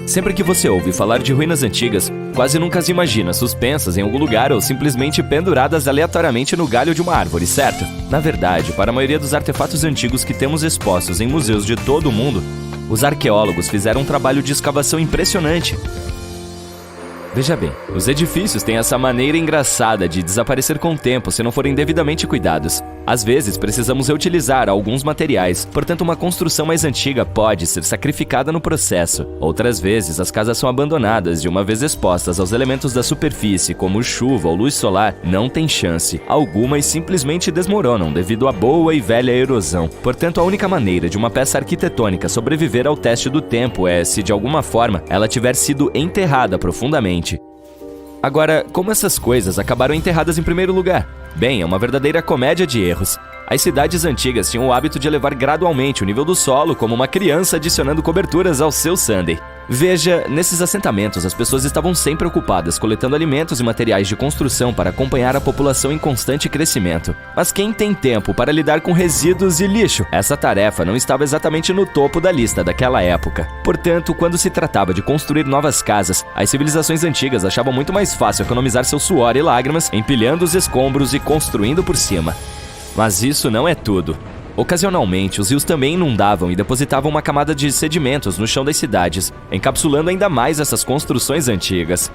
Sempre que você ouve falar de ruínas antigas, quase nunca as imagina suspensas em algum lugar ou simplesmente penduradas aleatoriamente no galho de uma árvore, certo? Na verdade, para a maioria dos artefatos antigos que temos expostos em museus de todo o mundo, os arqueólogos fizeram um trabalho de escavação impressionante. Veja bem, os edifícios têm essa maneira engraçada de desaparecer com o tempo se não forem devidamente cuidados. Às vezes, precisamos reutilizar alguns materiais, portanto uma construção mais antiga pode ser sacrificada no processo. Outras vezes, as casas são abandonadas e uma vez expostas aos elementos da superfície, como chuva ou luz solar, não tem chance. Algumas simplesmente desmoronam devido à boa e velha erosão. Portanto, a única maneira de uma peça arquitetônica sobreviver ao teste do tempo é se, de alguma forma, ela tiver sido enterrada profundamente. Agora, como essas coisas acabaram enterradas em primeiro lugar? Bem, é uma verdadeira comédia de erros. As cidades antigas tinham o hábito de elevar gradualmente o nível do solo, como uma criança adicionando coberturas ao seu sundae. Veja, nesses assentamentos as pessoas estavam sempre ocupadas coletando alimentos e materiais de construção para acompanhar a população em constante crescimento. Mas quem tem tempo para lidar com resíduos e lixo? Essa tarefa não estava exatamente no topo da lista daquela época. Portanto, quando se tratava de construir novas casas, as civilizações antigas achavam muito mais fácil economizar seu suor e lágrimas empilhando os escombros e construindo por cima. Mas isso não é tudo. Ocasionalmente, os rios também inundavam e depositavam uma camada de sedimentos no chão das cidades, encapsulando ainda mais essas construções antigas.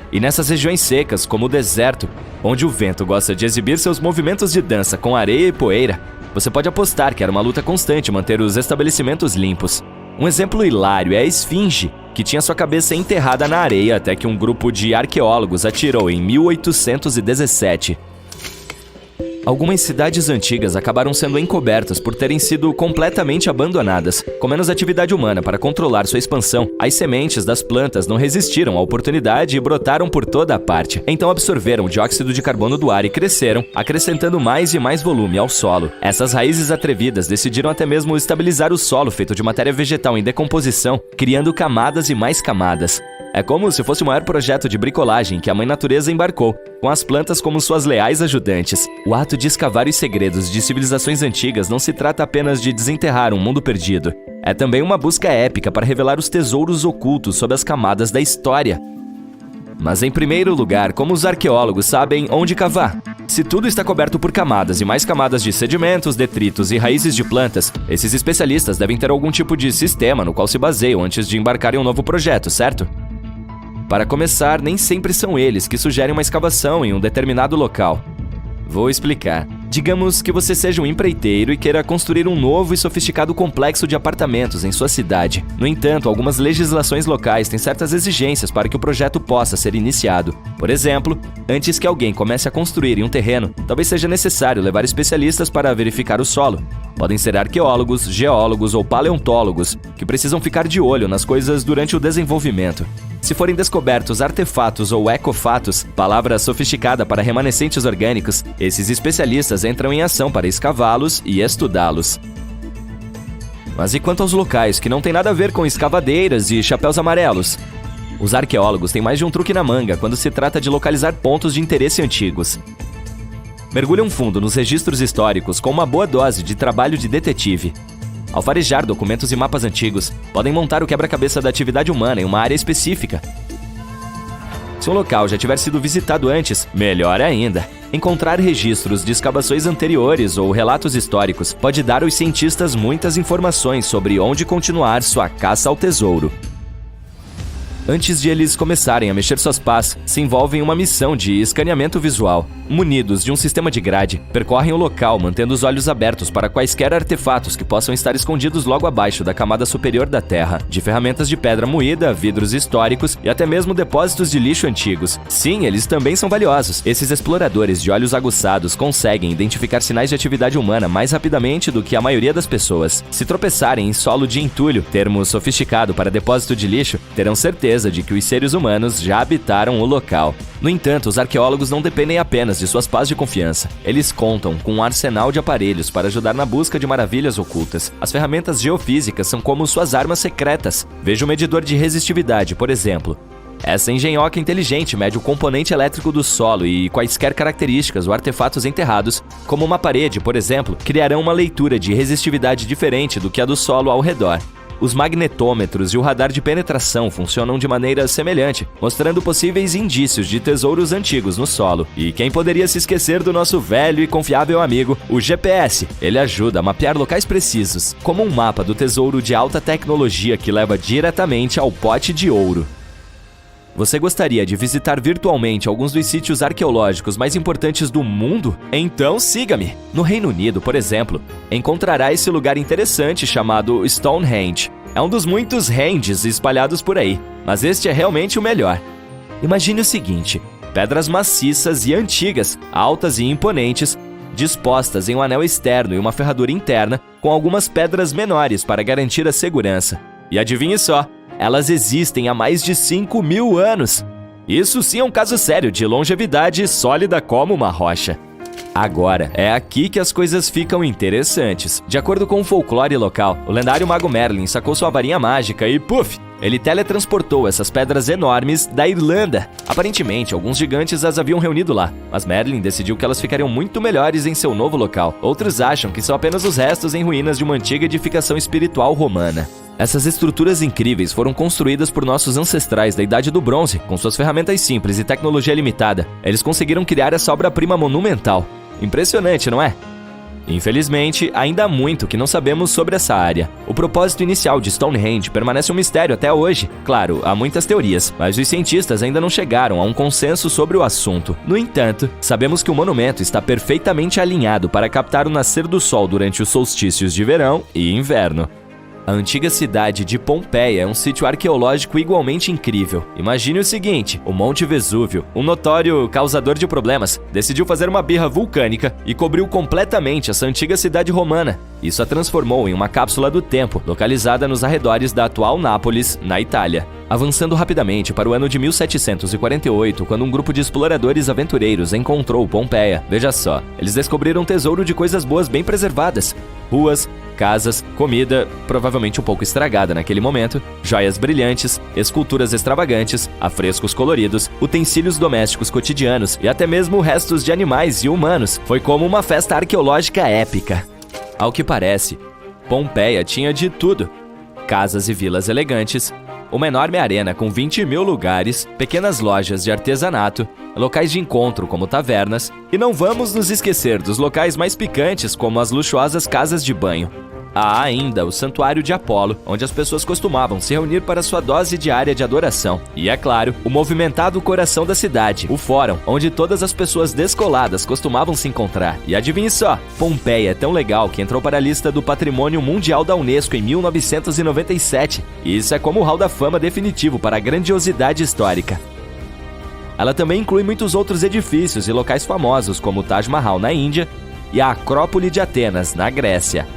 E nessas regiões secas, como o deserto, onde o vento gosta de exibir seus movimentos de dança com areia e poeira, você pode apostar que era uma luta constante manter os estabelecimentos limpos. Um exemplo hilário é a Esfinge, que tinha sua cabeça enterrada na areia até que um grupo de arqueólogos atirou em 1817. Algumas cidades antigas acabaram sendo encobertas por terem sido completamente abandonadas. Com menos atividade humana para controlar sua expansão, as sementes das plantas não resistiram à oportunidade e brotaram por toda a parte. Então absorveram o dióxido de carbono do ar e cresceram, acrescentando mais e mais volume ao solo. Essas raízes atrevidas decidiram até mesmo estabilizar o solo feito de matéria vegetal em decomposição, criando camadas e mais camadas. É como se fosse o maior projeto de bricolagem que a Mãe Natureza embarcou, com as plantas como suas leais ajudantes. O ato de escavar os segredos de civilizações antigas não se trata apenas de desenterrar um mundo perdido. É também uma busca épica para revelar os tesouros ocultos sob as camadas da história. Mas em primeiro lugar, como os arqueólogos sabem onde cavar? Se tudo está coberto por camadas e mais camadas de sedimentos, detritos e raízes de plantas, esses especialistas devem ter algum tipo de sistema no qual se baseiam antes de embarcar em um novo projeto, certo? Para começar, nem sempre são eles que sugerem uma escavação em um determinado local. Vou explicar. Digamos que você seja um empreiteiro e queira construir um novo e sofisticado complexo de apartamentos em sua cidade. No entanto, algumas legislações locais têm certas exigências para que o projeto possa ser iniciado. Por exemplo, antes que alguém comece a construir em um terreno, talvez seja necessário levar especialistas para verificar o solo. Podem ser arqueólogos, geólogos ou paleontólogos, que precisam ficar de olho nas coisas durante o desenvolvimento. Se forem descobertos artefatos ou ecofatos, palavra sofisticada para remanescentes orgânicos, esses especialistas entram em ação para escavá-los e estudá-los. Mas e quanto aos locais que não têm nada a ver com escavadeiras e chapéus amarelos? Os arqueólogos têm mais de um truque na manga quando se trata de localizar pontos de interesse antigos. Mergulham fundo nos registros históricos com uma boa dose de trabalho de detetive. Ao farejar documentos e mapas antigos, podem montar o quebra-cabeça da atividade humana em uma área específica. Se um local já tiver sido visitado antes, melhor ainda. Encontrar registros de escavações anteriores ou relatos históricos pode dar aos cientistas muitas informações sobre onde continuar sua caça ao tesouro. Antes de eles começarem a mexer suas pás, se envolvem em uma missão de escaneamento visual. Munidos de um sistema de grade, percorrem o local mantendo os olhos abertos para quaisquer artefatos que possam estar escondidos logo abaixo da camada superior da terra, de ferramentas de pedra moída, vidros históricos e até mesmo depósitos de lixo antigos. Sim, eles também são valiosos. Esses exploradores de olhos aguçados conseguem identificar sinais de atividade humana mais rapidamente do que a maioria das pessoas. Se tropeçarem em solo de entulho, termo sofisticado para depósito de lixo, terão certeza de que os seres humanos já habitaram o local. No entanto, os arqueólogos não dependem apenas de suas pás de confiança. Eles contam com um arsenal de aparelhos para ajudar na busca de maravilhas ocultas. As ferramentas geofísicas são como suas armas secretas. Veja o medidor de resistividade, por exemplo. Essa engenhoca inteligente mede o componente elétrico do solo e quaisquer características ou artefatos enterrados, como uma parede, por exemplo, criarão uma leitura de resistividade diferente do que a do solo ao redor. Os magnetômetros e o radar de penetração funcionam de maneira semelhante, mostrando possíveis indícios de tesouros antigos no solo. E quem poderia se esquecer do nosso velho e confiável amigo, o GPS? Ele ajuda a mapear locais precisos, como um mapa do tesouro de alta tecnologia que leva diretamente ao pote de ouro. Você gostaria de visitar virtualmente alguns dos sítios arqueológicos mais importantes do mundo? Então siga-me! No Reino Unido, por exemplo, encontrará esse lugar interessante chamado Stonehenge. É um dos muitos Henges espalhados por aí, mas este é realmente o melhor. Imagine o seguinte: pedras maciças e antigas, altas e imponentes, dispostas em um anel externo e uma ferradura interna, com algumas pedras menores para garantir a segurança. E adivinhe só, elas existem há mais de 5.000 anos. Isso sim é um caso sério de longevidade sólida como uma rocha. Agora, é aqui que as coisas ficam interessantes. De acordo com o folclore local, o lendário mago Merlin sacou sua varinha mágica e, puf, ele teletransportou essas pedras enormes da Irlanda. Aparentemente, alguns gigantes as haviam reunido lá, mas Merlin decidiu que elas ficariam muito melhores em seu novo local. Outros acham que são apenas os restos em ruínas de uma antiga edificação espiritual romana. Essas estruturas incríveis foram construídas por nossos ancestrais da Idade do Bronze, com suas ferramentas simples e tecnologia limitada. Eles conseguiram criar essa obra-prima monumental. Impressionante, não é? Infelizmente, ainda há muito que não sabemos sobre essa área. O propósito inicial de Stonehenge permanece um mistério até hoje. Claro, há muitas teorias, mas os cientistas ainda não chegaram a um consenso sobre o assunto. No entanto, sabemos que o monumento está perfeitamente alinhado para captar o nascer do sol durante os solstícios de verão e inverno. A antiga cidade de Pompeia é um sítio arqueológico igualmente incrível. Imagine o seguinte: o Monte Vesúvio, um notório causador de problemas, decidiu fazer uma birra vulcânica e cobriu completamente essa antiga cidade romana. Isso a transformou em uma cápsula do tempo, localizada nos arredores da atual Nápoles, na Itália. Avançando rapidamente para o ano de 1748, quando um grupo de exploradores aventureiros encontrou Pompeia. Veja só, eles descobriram um tesouro de coisas boas bem preservadas. Ruas, casas, comida, provavelmente um pouco estragada naquele momento, joias brilhantes, esculturas extravagantes, afrescos coloridos, utensílios domésticos cotidianos e até mesmo restos de animais e humanos. Foi como uma festa arqueológica épica. Ao que parece, Pompeia tinha de tudo: casas e vilas elegantes, uma enorme arena com 20.000 lugares, pequenas lojas de artesanato, locais de encontro como tavernas, e não vamos nos esquecer dos locais mais picantes como as luxuosas casas de banho. Há ainda o Santuário de Apolo, onde as pessoas costumavam se reunir para sua dose diária de adoração. E, é claro, o movimentado coração da cidade, o Fórum, onde todas as pessoas descoladas costumavam se encontrar. E adivinhe só, Pompeia é tão legal que entrou para a lista do Patrimônio Mundial da Unesco em 1997. E isso é como o Hall da Fama definitivo para a grandiosidade histórica. Ela também inclui muitos outros edifícios e locais famosos, como o Taj Mahal na Índia e a Acrópole de Atenas, na Grécia.